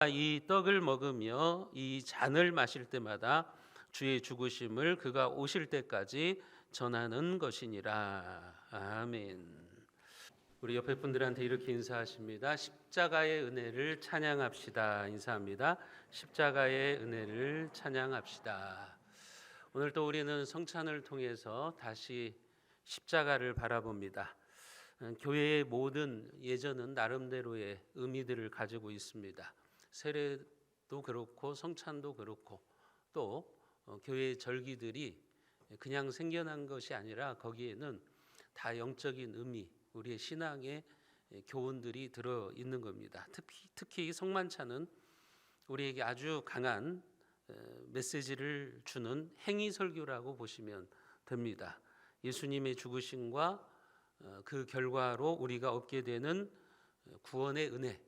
이 떡을 먹으며 이 잔을 마실 때마다 주의 죽으심을 그가 오실 때까지 전하는 것이니라. 아멘. 우리 옆에 분들한테 이렇게 인사하십니다. 십자가의 은혜를 찬양합시다. 인사합니다. 십자가의 은혜를 찬양합시다. 오늘 또 우리는 성찬을 통해서 다시 십자가를 바라봅니다. 교회의 모든 예전은 나름대로의 의미들을 가지고 있습니다. 세례도 그렇고 성찬도 그렇고 또 교회의 절기들이 그냥 생겨난 것이 아니라 거기에는 다 영적인 의미, 우리의 신앙의 교훈들이 들어 있는 겁니다. 특히 성만찬은 우리에게 아주 강한 메시지를 주는 행위 설교라고 보시면 됩니다. 예수님의 죽으심과 그 결과로 우리가 얻게 되는 구원의 은혜,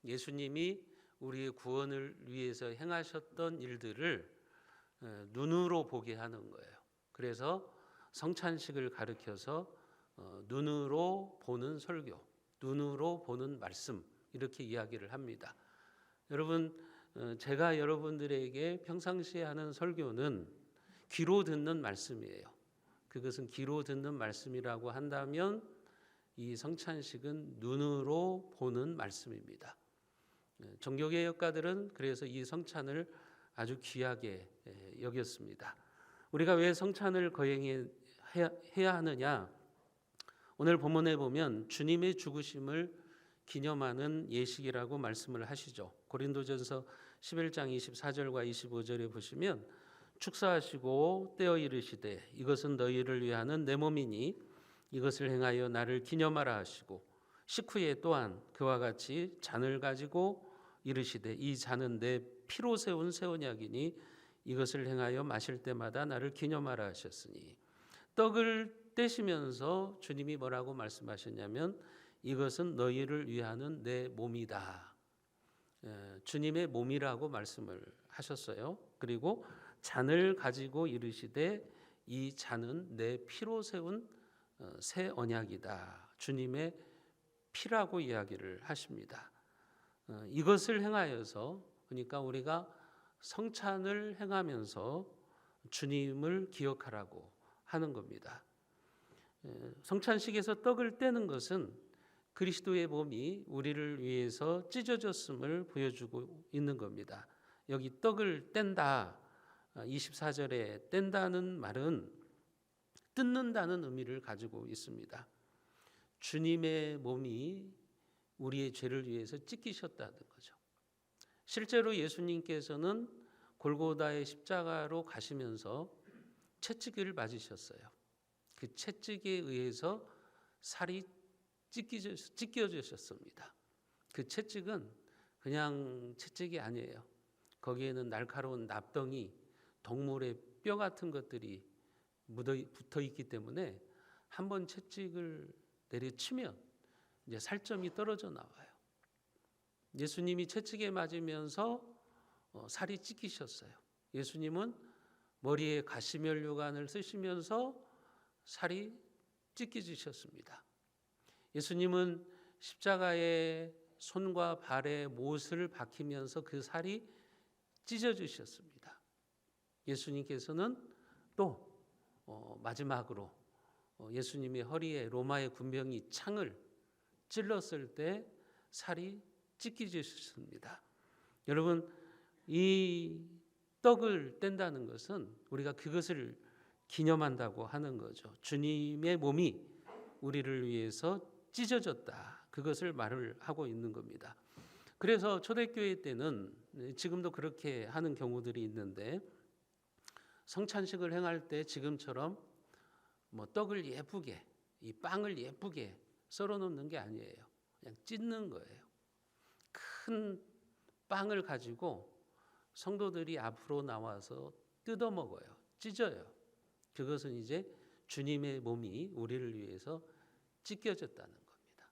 예수님이 우리의 구원을 위해서 행하셨던 일들을 눈으로 보게 하는 거예요. 그래서 성찬식을 가르쳐서 눈으로 보는 설교, 눈으로 보는 말씀, 이렇게 이야기를 합니다. 여러분, 제가 여러분들에게 평상시에 하는 설교는 귀로 듣는 말씀이에요. 그것은 귀로 듣는 말씀이라고 한다면 이 성찬식은 눈으로 보는 말씀입니다. 종교개혁가들은 그래서 이 성찬을 아주 귀하게 여겼습니다. 우리가 왜 성찬을 거행해야 하느냐? 오늘 본문에 보면 주님의 죽으심을 기념하는 예식이라고 말씀을 하시죠. 고린도전서 11장 24절과 25절에 보시면 축사하시고 떼어 이르시되 이것은 너희를 위하는 내 몸이니 이것을 행하여 나를 기념하라 하시고 식후에 또한 그와 같이 잔을 가지고 이르시되 이 잔은 내 피로 세운 새 언약이니 이것을 행하여 마실 때마다 나를 기념하라 하셨으니 떡을 떼시면서 주님이 뭐라고 말씀하셨냐면 이것은 너희를 위하는 내 몸이다. 주님의 몸이라고 말씀을 하셨어요. 그리고 잔을 가지고 이르시되 이 잔은 내 피로 세운 새 언약이다. 주님의 피라고 이야기를 하십니다. 이것을 행하여서, 그러니까 우리가 성찬을 행하면서 주님을 기억하라고 하는 겁니다. 성찬식에서 떡을 떼는 것은 그리스도의 몸이 우리를 위해서 찢어졌음을 보여주고 있는 겁니다. 여기 떡을 뗀다, 24절에 뗀다는 말은 뜯는다는 의미를 가지고 있습니다. 주님의 몸이 우리의 죄를 위해서 찢기셨다는 거죠. 실제로 예수님께서는 골고다의 십자가로 가시면서 채찍을 맞으셨어요. 그 채찍에 의해서 살이 찢겨지셨습니다. 그 채찍은 그냥 채찍이 아니에요. 거기에는 날카로운 납덩이, 동물의 뼈 같은 것들이 붙어 있기 때문에 한번 채찍을 내려치면 이제 살점이 떨어져 나와요. 예수님이 채찍에 맞으면서 살이 찢기셨어요. 예수님은 머리에 가시면류관을 쓰시면서 살이 찢겨지셨습니다. 예수님은 십자가에 손과 발에 못을 박히면서 그 살이 찢어지셨습니다. 예수님께서는 또 마지막으로 예수님의 허리에 로마의 군병이 창을 찔렀을 때 살이 찢겨지셨습니다. 여러분, 이 떡을 뗀다는 것은 우리가 그것을 기념한다고 하는 거죠. 주님의 몸이 우리를 위해서 찢어졌다. 그것을 말을 하고 있는 겁니다. 그래서 초대교회 때는 지금도 그렇게 하는 경우들이 있는데 성찬식을 행할 때 지금처럼 떡을 예쁘게, 이 빵을 예쁘게 썰어 놓는 게 아니에요. 그냥 찢는 거예요. 큰 빵을 가지고 성도들이 앞으로 나와서 뜯어 먹어요. 찢어요. 그것은 이제 주님의 몸이 우리를 위해서 찢겨졌다는 겁니다.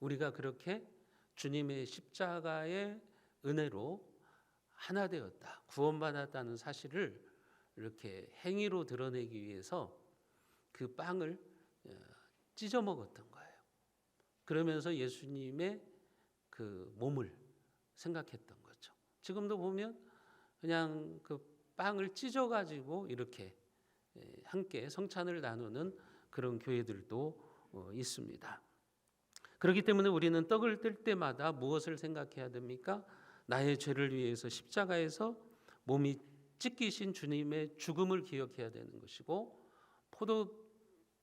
우리가 그렇게 주님의 십자가의 은혜로 하나 되었다, 구원받았다는 사실을 이렇게 행위로 드러내기 위해서 그 빵을 찢어 먹었던 거예요. 그러면서 예수님의 그 몸을 생각했던 거죠. 지금도 보면 그냥 그 빵을 찢어 가지고 이렇게 함께 성찬을 나누는 그런 교회들도 있습니다. 그렇기 때문에 우리는 떡을 뜰 때마다 무엇을 생각해야 됩니까? 나의 죄를 위해서 십자가에서 몸이 찢기신 주님의 죽음을 기억해야 되는 것이고,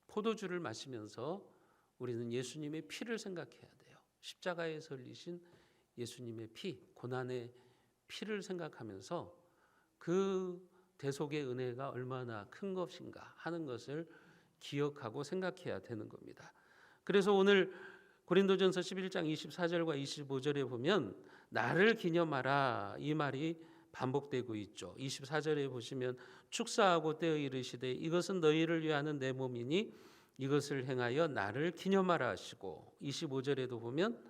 포도주를 마시면서 우리는 예수님의 피를 생각해야 돼요. 십자가에서 흘리신 예수님의 피, 고난의 피를 생각하면서 그 대속의 은혜가 얼마나 큰 것인가 하는 것을 기억하고 생각해야 되는 겁니다. 그래서 오늘 고린도전서 11장 24절과 25절에 보면 나를 기념하라 이 말이 반복되고 있죠. 24절에 보시면 축사하고 떼어 이르시되 이것은 너희를 위하는 내 몸이니 이것을 행하여 나를 기념하라 하시고, 25절에도 보면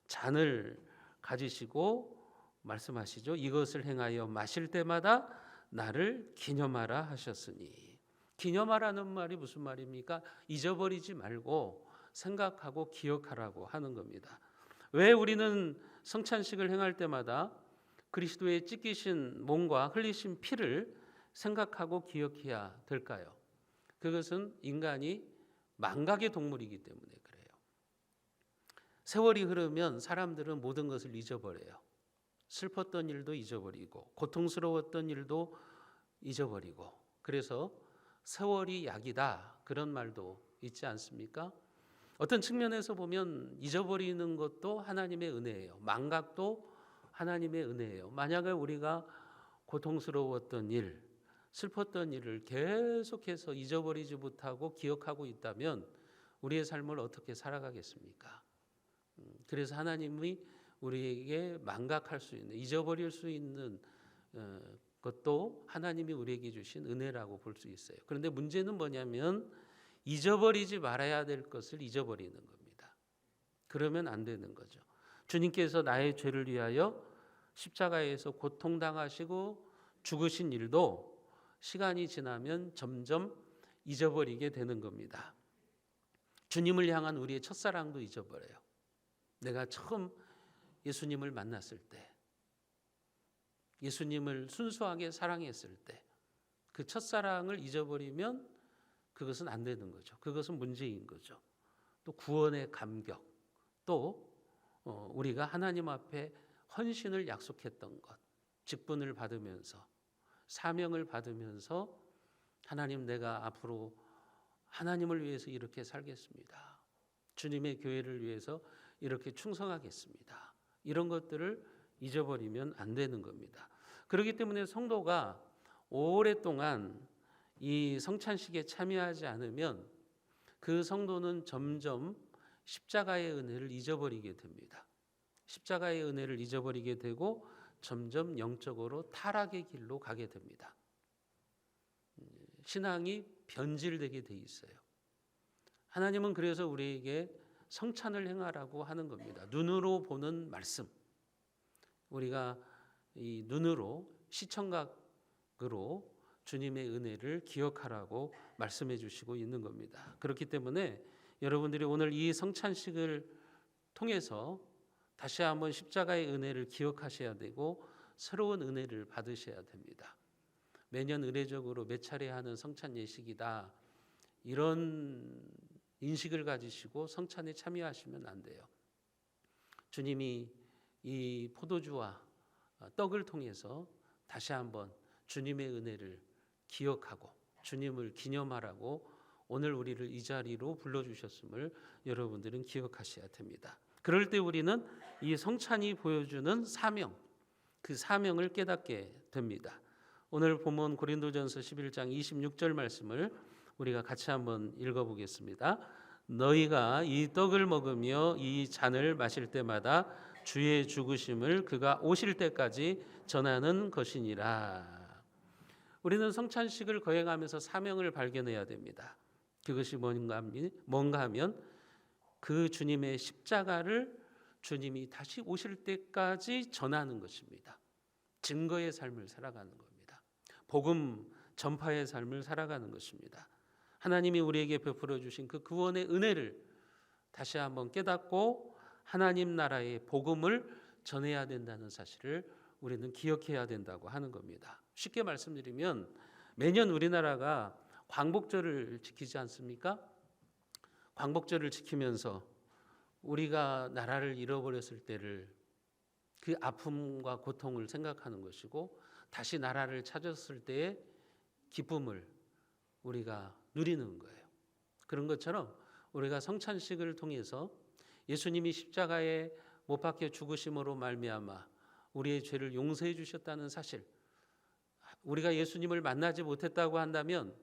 잔을 가지시고 말씀하시죠. 이것을 행하여 마실 때마다 나를 기념하라 하셨으니. 기념하라는 말이 무슨 말입니까? 잊어버리지 말고 생각하고 기억하라고 하는 겁니다. 왜 우리는 성찬식을 행할 때마다 그리스도의 찢기신 몸과 흘리신 피를 생각하고 기억해야 될까요? 그것은 인간이 망각의 동물이기 때문에 그래요. 세월이 흐르면 사람들은 모든 것을 잊어버려요. 슬펐던 일도 잊어버리고 고통스러웠던 일도 잊어버리고, 그래서 세월이 약이다 그런 말도 있지 않습니까? 어떤 측면에서 보면 잊어버리는 것도 하나님의 은혜예요. 망각도 하나님의 은혜예요. 만약에 우리가 고통스러웠던 일, 슬펐던 일을 계속해서 잊어버리지 못하고 기억하고 있다면 우리의 삶을 어떻게 살아가겠습니까? 그래서 하나님이 우리에게 망각할 수 있는, 잊어버릴 수 있는 것도 하나님이 우리에게 주신 은혜라고 볼 수 있어요. 그런데 문제는 뭐냐면 잊어버리지 말아야 될 것을 잊어버리는 겁니다. 그러면 안 되는 거죠. 주님께서 나의 죄를 위하여 십자가에서 고통당하시고 죽으신 일도 시간이 지나면 점점 잊어버리게 되는 겁니다. 주님을 향한 우리의 첫사랑도 잊어버려요. 내가 처음 예수님을 만났을 때, 예수님을 순수하게 사랑했을 때 그 첫사랑을 잊어버리면 그것은 안 되는 거죠. 그것은 문제인 거죠. 또 구원의 감격, 또 우리가 하나님 앞에 헌신을 약속했던 것, 직분을 받으면서 사명을 받으면서 하나님, 내가 앞으로 하나님을 위해서 이렇게 살겠습니다. 주님의 교회를 위해서 이렇게 충성하겠습니다. 이런 것들을 잊어버리면 안 되는 겁니다. 그렇기 때문에 성도가 오랫동안 이 성찬식에 참여하지 않으면 그 성도는 점점 십자가의 은혜를 잊어버리게 됩니다. 십자가의 은혜를 잊어버리게 되고 점점 영적으로 타락의 길로 가게 됩니다. 신앙이 변질되게 돼 있어요. 하나님은 그래서 우리에게 성찬을 행하라고 하는 겁니다. 눈으로 보는 말씀. 우리가 이 눈으로 시청각으로 주님의 은혜를 기억하라고 말씀해 주시고 있는 겁니다. 그렇기 때문에 여러분들이 오늘 이 성찬식을 통해서 다시 한번 십자가의 은혜를 기억하셔야 되고 새로운 은혜를 받으셔야 됩니다. 매년 의례적으로 몇 차례 하는 성찬 예식이다, 이런 인식을 가지시고 성찬에 참여하시면 안 돼요. 주님이 이 포도주와 떡을 통해서 다시 한번 주님의 은혜를 기억하고 주님을 기념하라고 오늘 우리를 이 자리로 불러주셨음을 여러분들은 기억하셔야 됩니다. 그럴 때 우리는 이 성찬이 보여주는 사명, 그 사명을 깨닫게 됩니다. 오늘 본문 고린도전서 11장 26절 말씀을 우리가 같이 한번 읽어보겠습니다. 너희가 이 떡을 먹으며 이 잔을 마실 때마다 주의 죽으심을 그가 오실 때까지 전하는 것이니라. 우리는 성찬식을 거행하면서 사명을 발견해야 됩니다. 그것이 뭔가 하면 그 주님의 십자가를 주님이 다시 오실 때까지 전하는 것입니다. 증거의 삶을 살아가는 겁니다. 복음 전파의 삶을 살아가는 것입니다. 하나님이 우리에게 베풀어 주신 그 구원의 은혜를 다시 한번 깨닫고 하나님 나라의 복음을 전해야 된다는 사실을 우리는 기억해야 된다고 하는 겁니다. 쉽게 말씀드리면 매년 우리나라가 광복절을 지키지 않습니까? 광복절을 지키면서 우리가 나라를 잃어버렸을 때를 그 아픔과 고통을 생각하는 것이고 다시 나라를 찾았을 때의 기쁨을 우리가 누리는 거예요. 그런 것처럼 우리가 성찬식을 통해서 예수님이 십자가에 못 박혀 죽으심으로 말미암아 우리의 죄를 용서해 주셨다는 사실, 우리가 예수님을 만나지 못했다고 한다면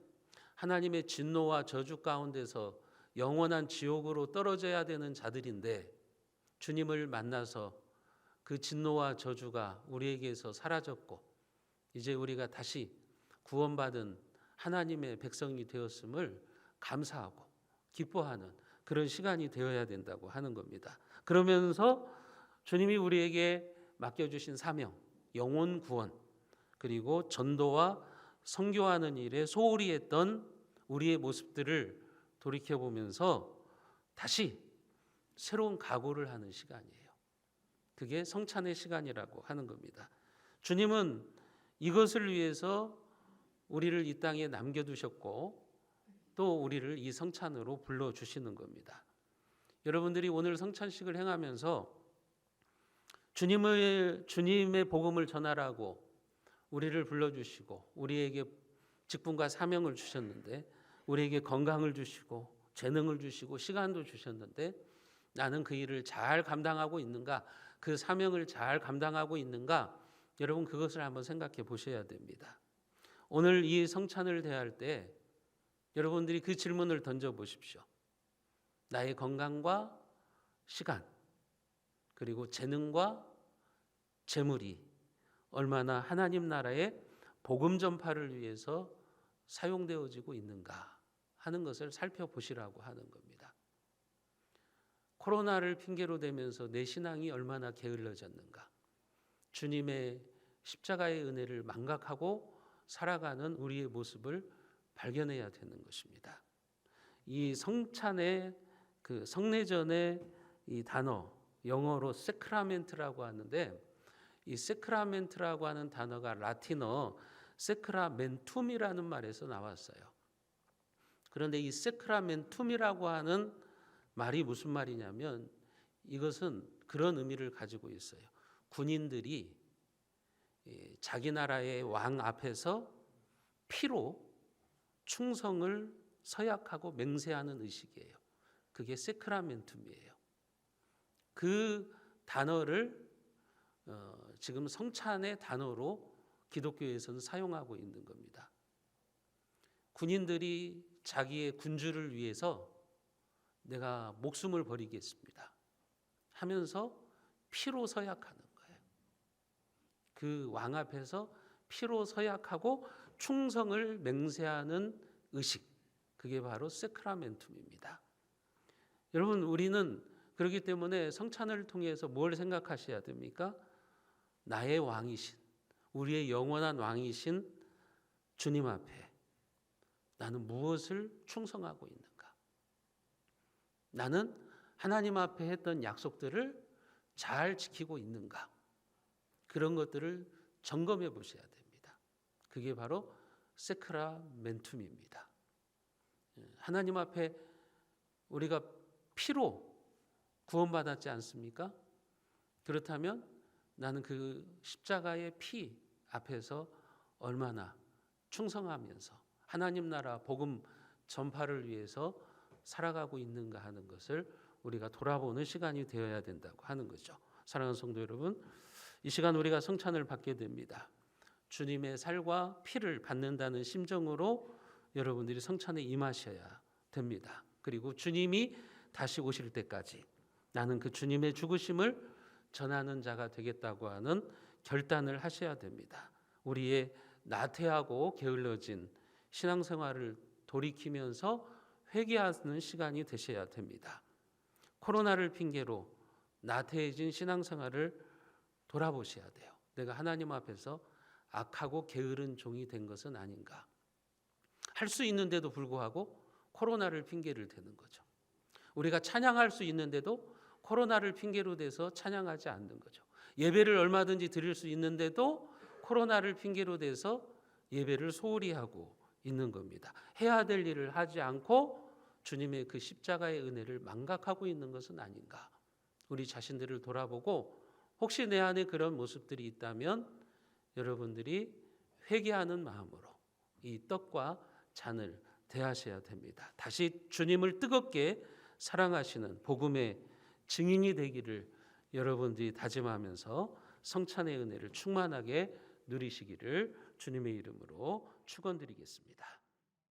하나님의 진노와 저주 가운데서 영원한 지옥으로 떨어져야 되는 자들인데 주님을 만나서 그 진노와 저주가 우리에게서 사라졌고 이제 우리가 다시 구원받은 하나님의 백성이 되었음을 감사하고 기뻐하는 그런 시간이 되어야 된다고 하는 겁니다. 그러면서 주님이 우리에게 맡겨주신 사명, 영혼 구원, 그리고 전도와 선교하는 일에 소홀히 했던 우리의 모습들을 돌이켜보면서 다시 새로운 각오를 하는 시간이에요. 그게 성찬의 시간이라고 하는 겁니다. 주님은 이것을 위해서 우리를 이 땅에 남겨두셨고 또 우리를 이 성찬으로 불러주시는 겁니다. 여러분들이 오늘 성찬식을 행하면서 주님의 복음을 전하라고 우리를 불러주시고 우리에게 직분과 사명을 주셨는데 우리에게 건강을 주시고 재능을 주시고 시간도 주셨는데 나는 그 일을 잘 감당하고 있는가, 그 사명을 잘 감당하고 있는가, 여러분 그것을 한번 생각해 보셔야 됩니다. 오늘 이 성찬을 대할 때 여러분들이 그 질문을 던져 보십시오. 나의 건강과 시간 그리고 재능과 재물이 얼마나 하나님 나라의 복음 전파를 위해서 사용되어지고 있는가 하는 것을 살펴보시라고 하는 겁니다. 코로나를 핑계로 대면서 내 신앙이 얼마나 게을러졌는가, 주님의 십자가의 은혜를 망각하고 살아가는 우리의 모습을 발견해야 되는 것입니다. 이 성찬의 그 성례전의 이 단어, 영어로 세크라멘트라고 하는데 이 세크라멘트라고 하는 단어가 라틴어 세크라멘툼이라는 말에서 나왔어요. 그런데 이 세크라멘툼이라고 하는 말이 무슨 말이냐면 이것은 그런 의미를 가지고 있어요. 군인들이 자기 나라의 왕 앞에서 피로 충성을 서약하고 맹세하는 의식이에요. 그게 세크라멘툼이에요. 그 단어를 지금 성찬의 단어로 기독교에서는 사용하고 있는 겁니다. 군인들이 자기의 군주를 위해서 내가 목숨을 버리겠습니다 하면서 피로 서약하는 거예요. 그 왕 앞에서 피로 서약하고 충성을 맹세하는 의식, 그게 바로 세크라멘툼입니다. 여러분 우리는 그렇기 때문에 성찬을 통해서 뭘 생각하셔야 됩니까? 나의 왕이신, 우리의 영원한 왕이신 주님 앞에 나는 무엇을 충성하고 있는가? 나는 하나님 앞에 했던 약속들을 잘 지키고 있는가? 그런 것들을 점검해 보셔야 됩니다. 그게 바로 세크라멘툼입니다. 하나님 앞에 우리가 피로 구원받았지 않습니까? 그렇다면 나는 그 십자가의 피 앞에서 얼마나 충성하면서 하나님 나라 복음 전파를 위해서 살아가고 있는가 하는 것을 우리가 돌아보는 시간이 되어야 된다고 하는 거죠. 사랑하는 성도 여러분, 이 시간 우리가 성찬을 받게 됩니다. 주님의 살과 피를 받는다는 심정으로 여러분들이 성찬에 임하셔야 됩니다. 그리고 주님이 다시 오실 때까지 나는 그 주님의 죽으심을 전하는 자가 되겠다고 하는 결단을 하셔야 됩니다. 우리의 나태하고 게을러진 신앙생활을 돌이키면서 회개하는 시간이 되셔야 됩니다. 코로나를 핑계로 나태해진 신앙생활을 돌아보셔야 돼요. 내가 하나님 앞에서 악하고 게으른 종이 된 것은 아닌가. 할 수 있는데도 불구하고 코로나를 핑계를 대는 거죠. 우리가 찬양할 수 있는데도 코로나를 핑계로 대서 찬양하지 않는 거죠. 예배를 얼마든지 드릴 수 있는데도 코로나를 핑계로 대서 예배를 소홀히 하고 있는 겁니다. 해야 될 일을 하지 않고 주님의 그 십자가의 은혜를 망각하고 있는 것은 아닌가. 우리 자신들을 돌아보고 혹시 내 안에 그런 모습들이 있다면 여러분들이 회개하는 마음으로 이 떡과 잔을 대하셔야 됩니다. 다시 주님을 뜨겁게 사랑하시는 복음의 증인이 되기를 여러분들이 다짐하면서 성찬의 은혜를 충만하게 누리시기를 주님의 이름으로 축원드리겠습니다.